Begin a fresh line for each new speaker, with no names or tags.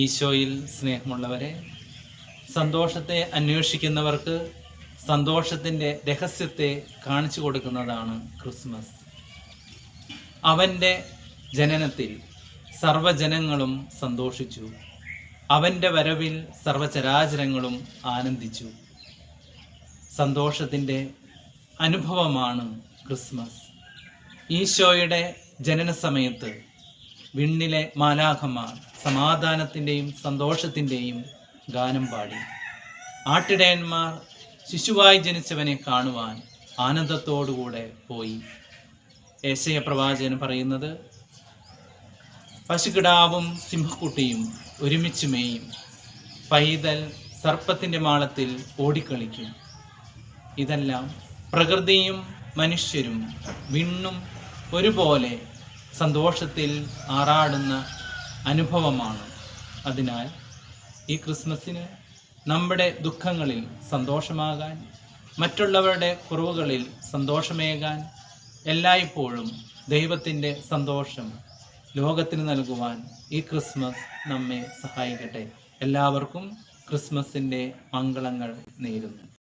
ഈശോയിൽ സ്നേഹമുള്ളവരെ, സന്തോഷത്തെ അന്വേഷിക്കുന്നവർക്ക് സന്തോഷത്തിൻ്റെ രഹസ്യത്തെ കാണിച്ചു കൊടുക്കുന്നതാണ് ക്രിസ്മസ്. അവൻ്റെ ജനനത്തിൽ സർവ്വജനങ്ങളും സന്തോഷിച്ചു. അവൻ്റെ വരവിൽ സർവചരാചരങ്ങളും ആനന്ദിച്ചു. സന്തോഷത്തിൻ്റെ അനുഭവമാണ് ക്രിസ്മസ്. ഈശോയുടെ ജനന സമയത്ത് വിണ്ണിലെ മാലാഖമാർ സമാധാനത്തിൻ്റെയും സന്തോഷത്തിൻ്റെയും ഗാനം പാടി. ആട്ടിടയന്മാർ ശിശുവായി ജനിച്ചവനെ കാണുവാൻ ആനന്ദത്തോടുകൂടെ പോയി. യെശയ്യാ പ്രവാചകൻ പറയുന്നത്, പശുകിടാവും സിംഹക്കുട്ടിയും ഒരുമിച്ച് മേയും, പൈതൽ സർപ്പത്തിൻ്റെ മാളത്തിൽ ഓടിക്കളിക്കും. ഇതെല്ലാം പ്രകൃതിയും മനുഷ്യരും വിണ്ണും ഒരുപോലെ സന്തോഷത്തിൽ ആറാടുന്ന അനുഭവമാണ്. അതിനാൽ ഈ ക്രിസ്മസിന് നമ്മുടെ ദുഃഖങ്ങളിൽ സന്തോഷമാകാൻ, മറ്റുള്ളവരുടെ കുറവുകളിൽ സന്തോഷമേകാൻ, എല്ലായ്പ്പോഴും ദൈവത്തിൻ്റെ സന്തോഷം ലോകത്തിന് നൽകുവാൻ ഈ ക്രിസ്മസ് നമ്മെ സഹായിക്കട്ടെ. എല്ലാവർക്കും ക്രിസ്മസിൻ്റെ മംഗളങ്ങൾ നേരുന്നു.